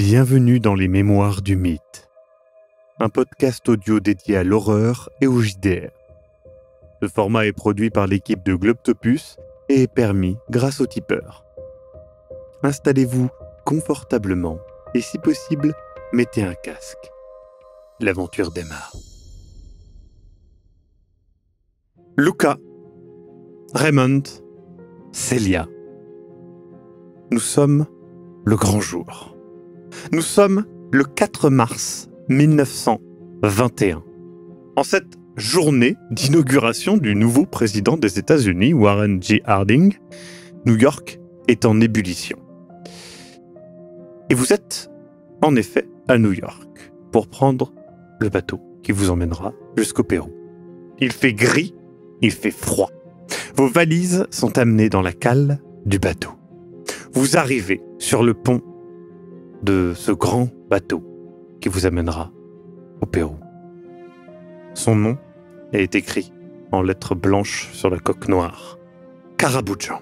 Bienvenue dans les Mémoires du Mythe, un podcast audio dédié à l'horreur et au JDR. Ce format est produit par l'équipe de Globtopus et est permis grâce au tipeur. Installez-vous confortablement et si possible, mettez un casque. L'aventure démarre. Luca, Raymond, Celia. Nous sommes le grand jour. Nous sommes le 4 mars 1921. En cette journée d'inauguration du nouveau président des États-Unis, Warren G. Harding, New York est en ébullition. Et vous êtes, en effet, à New York pour prendre le bateau qui vous emmènera jusqu'au Pérou. Il fait gris, il fait froid. Vos valises sont amenées dans la cale du bateau. Vous arrivez sur le pont de ce grand bateau qui vous amènera au Pérou. Son nom est écrit en lettres blanches sur la coque noire. Carabujan.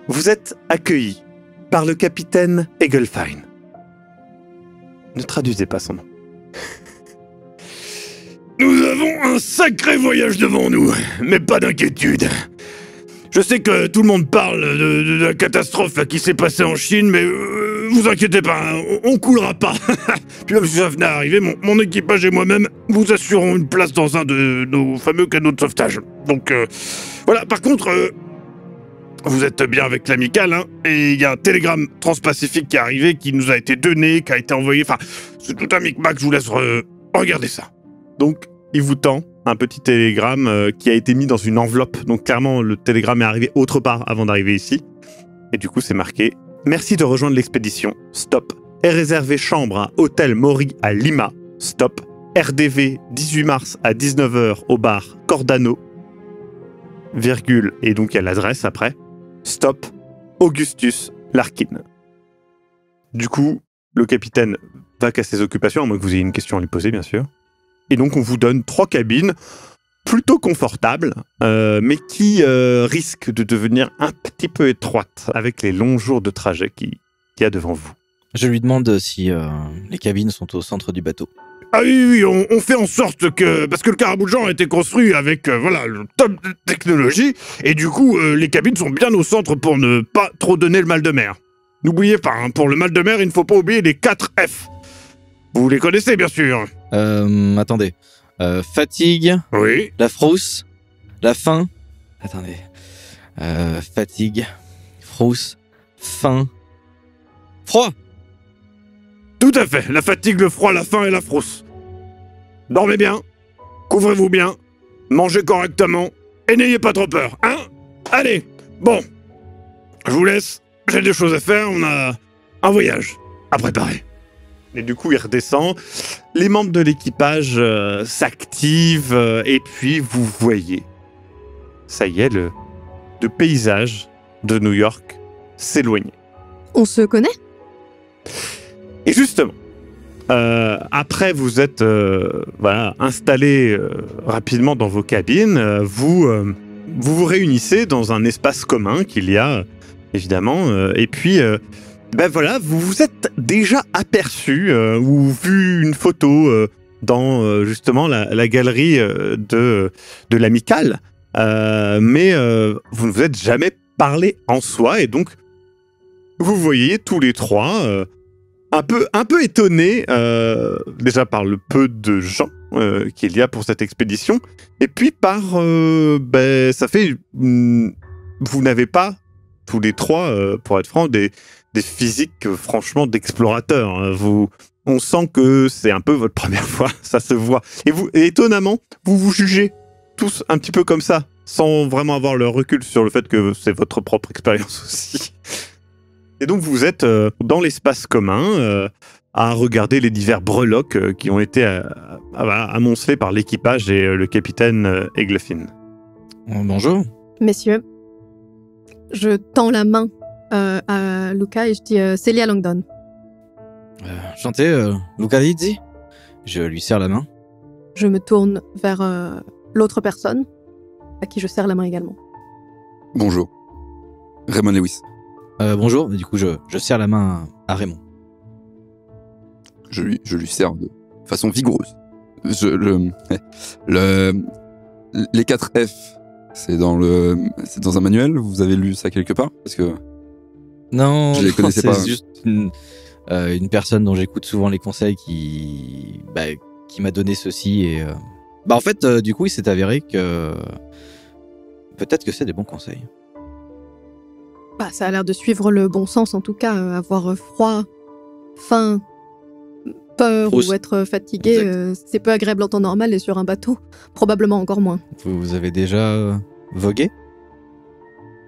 Vous êtes accueilli par le capitaine Egelfine. Ne traduisez pas son nom. Nous avons un sacré voyage devant nous, mais pas d'inquiétude. Je sais que tout le monde parle de la catastrophe qui s'est passée en Chine, mais vous inquiétez pas, on coulera pas. Puis même si ça venait à arriver, mon équipage et moi-même vous assurons une place dans un de nos fameux canots de sauvetage. Donc voilà, par contre, vous êtes bien avec l'amicale, hein, et il y a un télégramme transpacifique qui est arrivé, qui nous a été donné, qui a été envoyé, enfin, c'est tout un micmac, je vous laisse regarder ça. Donc, il vous tend un petit télégramme qui a été mis dans une enveloppe. Donc, clairement, le télégramme est arrivé autre part avant d'arriver ici. Et du coup, c'est marqué « Merci de rejoindre l'expédition. Stop. Est réservé chambre à Hôtel Mori à Lima. Stop. RDV 18 mars à 19h au bar Cordano. Virgule. Et donc, il y a l'adresse après. Stop. Augustus Larkin. » Du coup, le capitaine va qu'à ses occupations, à moins que vous ayez une question à lui poser, bien sûr. Et donc, on vous donne 3 cabines plutôt confortables, mais qui risquent de devenir un petit peu étroites avec les longs jours de trajet qu'il y a devant vous. Je lui demande si les cabines sont au centre du bateau. Ah oui, on fait en sorte que... Parce que le Carabujan a été construit avec le top de technologie, et du coup, les cabines sont bien au centre pour ne pas trop donner le mal de mer. N'oubliez pas, hein, pour le mal de mer, il ne faut pas oublier les 4 F. Vous les connaissez, bien sûr. Attendez. Fatigue. Oui. La frousse. La faim. Attendez. Fatigue. Frousse. Faim. Froid. Tout à fait. La fatigue, le froid, la faim et la frousse. Dormez bien. Couvrez-vous bien. Mangez correctement. Et n'ayez pas trop peur, hein? Allez. Bon. Je vous laisse. J'ai des choses à faire. On a un voyage à préparer. Et du coup, il redescend. Les membres de l'équipage s'activent et puis vous voyez, ça y est, le paysage de New York s'éloigner. On se connaît ? Et justement, après vous êtes installés rapidement dans vos cabines, vous vous réunissez dans un espace commun qu'il y a, évidemment, et puis... vous vous êtes déjà aperçu ou vu une photo dans justement la galerie de l'amicale, mais vous ne vous êtes jamais parlé en soi et donc vous voyez tous les trois un peu étonnés déjà par le peu de gens qu'il y a pour cette expédition et puis par ça fait vous n'avez pas tous les trois pour être franc des physiques, franchement, d'explorateurs. On sent que c'est un peu votre première fois, ça se voit. Et étonnamment, vous jugez tous un petit peu comme ça, sans vraiment avoir le recul sur le fait que c'est votre propre expérience aussi. Et donc, vous êtes dans l'espace commun, à regarder les divers breloques qui ont été amoncelés par l'équipage et le capitaine Egelfine. Bonjour. Messieurs, je tends la main à Luca et je dis Celia Langdon. Enchanté, Luca Lizzi. Je lui serre la main. Je me tourne vers l'autre personne, à qui je serre la main également. Bonjour. Raymond Lewis. Bonjour, du coup je serre la main à Raymond. Je lui sers de façon vigoureuse. Les 4 F, c'est dans un manuel. Vous avez lu ça quelque part? Parce que Non, je les connaissais c'est pas. juste une personne dont j'écoute souvent les conseils qui m'a donné ceci et en fait du coup il s'est avéré que peut-être que c'est des bons conseils. Bah, ça a l'air de suivre le bon sens en tout cas. Avoir froid, faim, peur Proust. ou être fatigué, Exact. c'est peu agréable en temps normal et sur un bateau, probablement encore moins. Vous avez déjà vogué?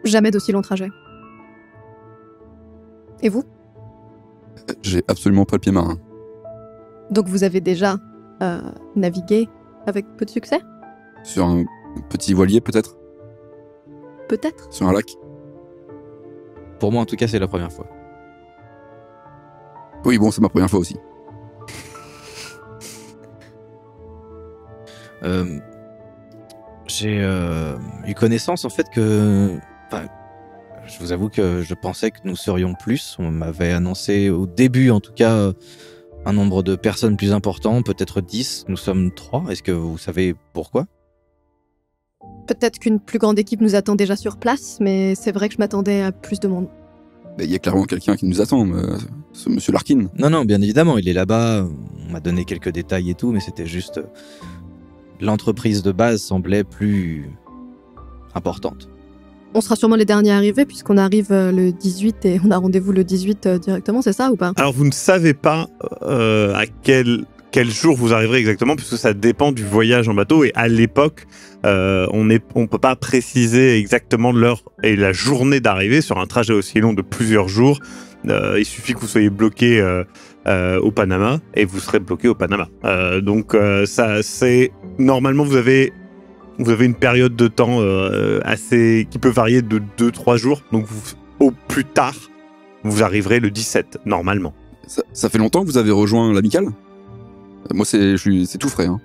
Jamais d'aussi long trajet. Et vous? J'ai absolument pas le pied marin. Donc vous avez déjà navigué avec peu de succès? Sur un petit voilier, peut-être? Peut-être. Sur un lac? Pour moi en tout cas c'est la première fois. Oui, bon, c'est ma première fois aussi. J'ai eu connaissance en fait que... je vous avoue que je pensais que nous serions plus. On m'avait annoncé au début en tout cas un nombre de personnes plus important, peut-être 10. Nous sommes 3. Est-ce que vous savez pourquoi? Peut-être qu'une plus grande équipe nous attend déjà sur place, mais c'est vrai que je m'attendais à plus de monde. Il y a clairement quelqu'un qui nous attend, ce monsieur Larkin. Non, bien évidemment, il est là-bas. On m'a donné quelques détails et tout, mais c'était juste... L'entreprise de base semblait plus importante. On sera sûrement les derniers arrivés puisqu'on arrive le 18 et on a rendez-vous le 18 directement, c'est ça ou pas? Alors vous ne savez pas à quel jour vous arriverez exactement, puisque ça dépend du voyage en bateau, et à l'époque, on peut pas préciser exactement l'heure et la journée d'arrivée sur un trajet aussi long de plusieurs jours. Il suffit que vous soyez bloqué au Panama et vous serez bloqué au Panama. Donc ça, c'est normalement vous avez une période de temps assez qui peut varier de 2-3 jours. Donc au plus tard, vous arriverez le 17 normalement. Ça fait longtemps que vous avez rejoint l'amicale? Moi, c'est tout frais. Hein.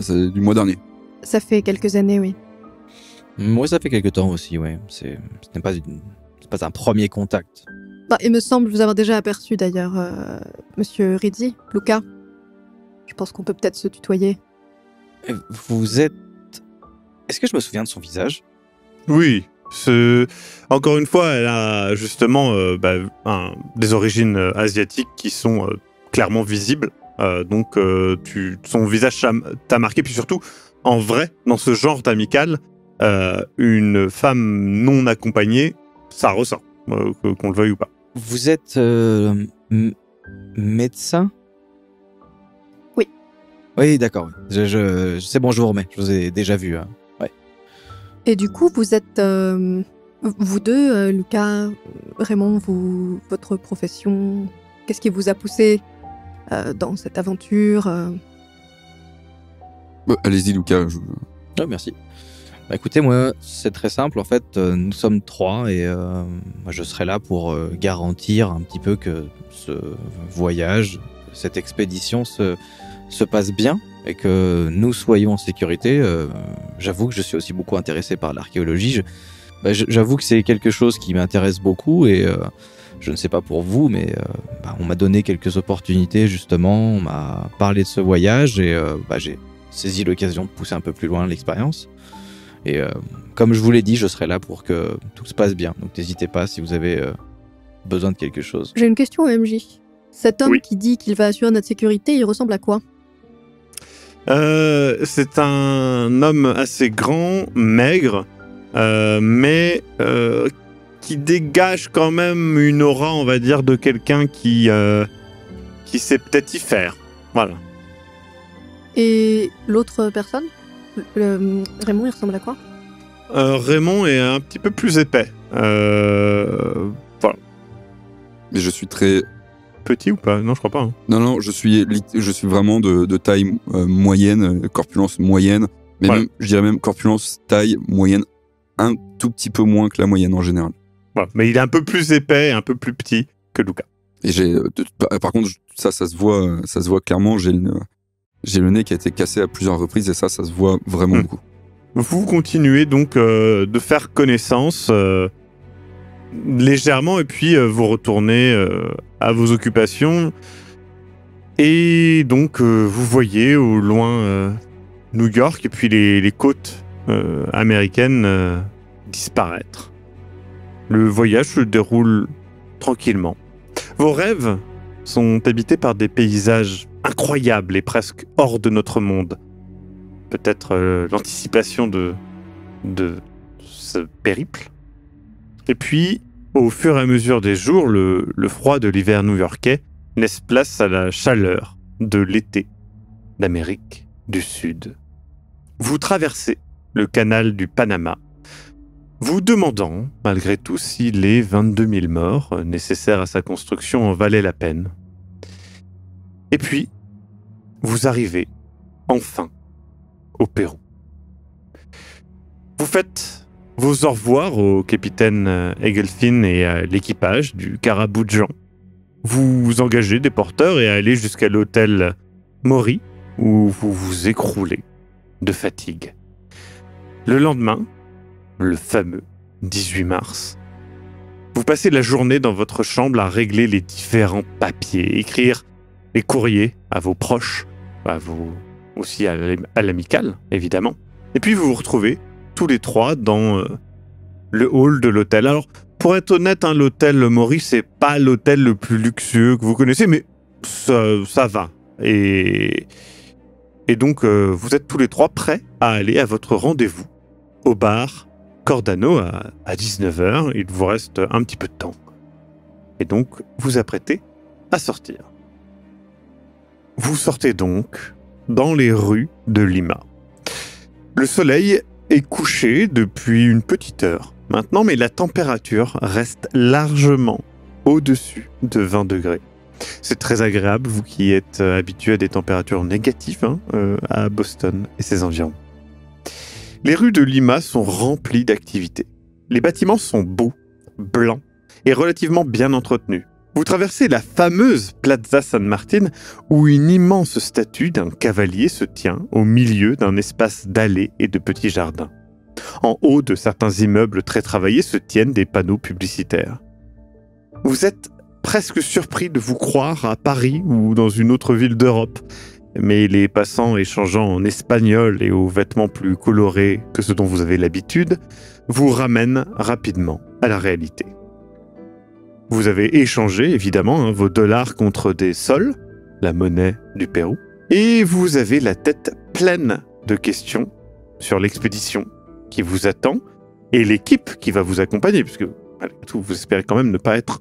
C'est du mois dernier. Ça fait quelques années, oui. Moi, ça fait quelques temps aussi, ouais. Ce n'est pas un premier contact. Bah, il me semble vous avoir déjà aperçu d'ailleurs, Monsieur Rizzi, Luca. Je pense qu'on peut peut-être se tutoyer. Vous êtes... Est-ce que je me souviens de son visage? Oui. Encore une fois, elle a justement des origines asiatiques qui sont clairement visibles. Donc son visage t'a marqué, puis surtout, en vrai, dans ce genre d'amicale, une femme non accompagnée, ça ressort, qu'on le veuille ou pas. Vous êtes médecin? Oui. Oui, d'accord. C'est bon, je vous remets. Je vous ai déjà vu. Hein. Ouais. Et du coup, vous êtes... vous deux, Lucas, Raymond, votre profession, qu'est-ce qui vous a poussé dans cette aventure Allez-y, Lucas. Oh, merci. Bah, écoutez, moi, c'est très simple. En fait, nous sommes 3 et moi, je serai là pour garantir un petit peu que ce voyage, cette expédition se passe bien et que nous soyons en sécurité. J'avoue que je suis aussi beaucoup intéressé par l'archéologie. J'avoue que c'est quelque chose qui m'intéresse beaucoup et je ne sais pas pour vous, mais on m'a donné quelques opportunités justement, on m'a parlé de ce voyage et j'ai saisi l'occasion de pousser un peu plus loin l'expérience. Et comme je vous l'ai dit, je serai là pour que tout se passe bien. Donc n'hésitez pas si vous avez besoin de quelque chose. J'ai une question, MJ. Cet homme Oui. qui dit qu'il va assurer notre sécurité, il ressemble à quoi? C'est un homme assez grand, maigre, mais qui dégage quand même une aura, on va dire, de quelqu'un qui sait peut-être y faire. Voilà. Et l'autre personne? Raymond, il ressemble à quoi? Raymond est un petit peu plus épais. Voilà. Mais je suis très... Petit ou pas? Non, je crois pas. Hein. Non, je suis vraiment de taille moyenne, corpulence moyenne. Mais Voilà. même, je dirais même corpulence, taille moyenne, un tout petit peu moins que la moyenne en général. Voilà. Mais il est un peu plus épais et un peu plus petit que Luca. Et par contre, ça se voit clairement. J'ai le nez qui a été cassé à plusieurs reprises et ça se voit vraiment beaucoup. Vous continuez donc de faire connaissance légèrement et puis vous retournez à vos occupations. Et donc, vous voyez au loin New York et puis les côtes américaines disparaître. Le voyage se déroule tranquillement. Vos rêves sont habités par des paysages incroyables et presque hors de notre monde. Peut-être l'anticipation de ce périple. Et puis, au fur et à mesure des jours, le froid de l'hiver new-yorkais laisse place à la chaleur de l'été d'Amérique du Sud. Vous traversez le canal du Panama, vous demandant, malgré tout, si les 22 000 morts nécessaires à sa construction en valaient la peine. Et puis, vous arrivez, enfin, au Pérou. Vous faites vos au revoir au capitaine Egelfin et à l'équipage du Carabou de Jean. Vous engagez des porteurs et allez jusqu'à l'hôtel Maury, où vous vous écroulez de fatigue. Le lendemain, le fameux 18 mars, vous passez la journée dans votre chambre à régler les différents papiers, écrire les courriers à vos proches, aussi à l'amicale, évidemment. Et puis vous vous retrouvez tous les trois dans le hall de l'hôtel. Alors, pour être honnête, l'hôtel Maury, c'est pas l'hôtel le plus luxueux que vous connaissez, mais ça va. Et donc, vous êtes tous les trois prêts à aller à votre rendez-vous au bar Cordano à 19h. Il vous reste un petit peu de temps. Et donc, vous apprêtez à sortir. Vous sortez donc dans les rues de Lima. Le soleil est couché depuis une petite heure maintenant, mais la température reste largement au-dessus de 20 degrés. C'est très agréable, vous qui êtes habitué à des températures négatives à Boston et ses environs. Les rues de Lima sont remplies d'activités. Les bâtiments sont beaux, blancs et relativement bien entretenus. Vous traversez la fameuse Plaza San Martin où une immense statue d'un cavalier se tient au milieu d'un espace d'allées et de petits jardins. En haut de certains immeubles très travaillés se tiennent des panneaux publicitaires. Vous êtes presque surpris de vous croire à Paris ou dans une autre ville d'Europe, mais les passants échangeant en espagnol et aux vêtements plus colorés que ce dont vous avez l'habitude vous ramènent rapidement à la réalité. Vous avez échangé, évidemment, vos dollars contre des sols, la monnaie du Pérou, et vous avez la tête pleine de questions sur l'expédition qui vous attend et l'équipe qui va vous accompagner, puisque malgré tout, vous espérez quand même ne pas être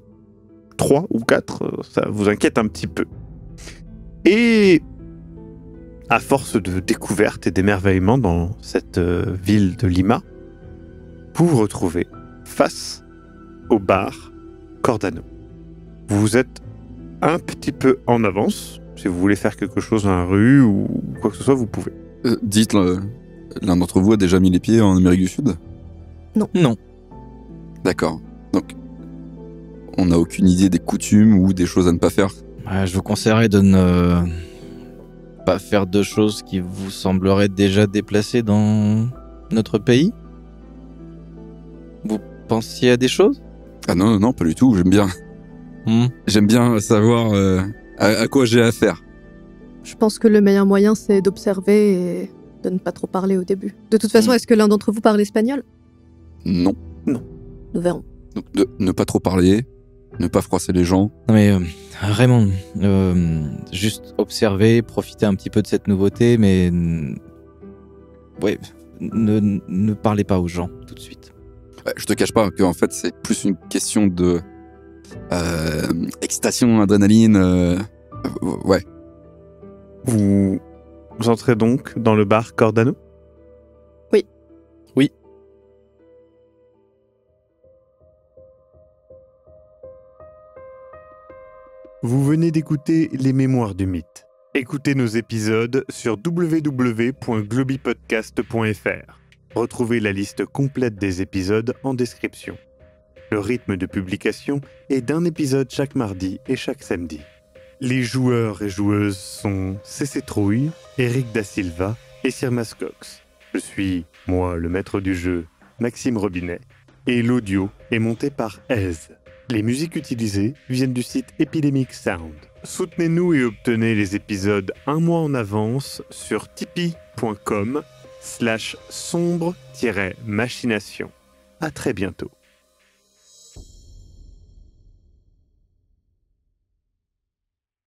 3 ou 4, ça vous inquiète un petit peu. Et à force de découvertes et d'émerveillement dans cette ville de Lima, vous vous retrouvez face au bar Cordano. Vous êtes un petit peu en avance. Si vous voulez faire quelque chose dans la rue ou quoi que ce soit, vous pouvez. Dites, l'un d'entre vous a déjà mis les pieds en Amérique du Sud ? Non. D'accord. Donc, on n'a aucune idée des coutumes ou des choses à ne pas faire. Je vous conseillerais de ne pas faire de choses qui vous sembleraient déjà déplacées dans notre pays. Vous pensiez à des choses ? Ah non, pas du tout, J'aime bien savoir à quoi j'ai affaire. Je pense que le meilleur moyen, c'est d'observer et de ne pas trop parler au début. De toute façon, est-ce que l'un d'entre vous parle espagnol ? Non. Nous verrons. Donc, ne pas trop parler, ne pas froisser les gens. Non mais vraiment, juste observer, profiter un petit peu de cette nouveauté, mais ne parlez pas aux gens tout de suite. Je te cache pas que en fait c'est plus une question de excitation, adrénaline. Ouais. Vous entrez donc dans le bar Cordano ? Oui. Vous venez d'écouter Les Mémoires du Mythe. Écoutez nos épisodes sur www.globipodcast.fr. Retrouvez la liste complète des épisodes en description. Le rythme de publication est d'un épisode chaque mardi et chaque samedi. Les joueurs et joueuses sont CC Trouille, Eric Da Silva et Sirmas Cox. Je suis, moi, le maître du jeu, Maxime Robinet, et l'audio est monté par Ez. Les musiques utilisées viennent du site Epidemic Sound. soutenez-nous et obtenez les épisodes un mois en avance sur tipeee.com/sombre-machination. À très bientôt.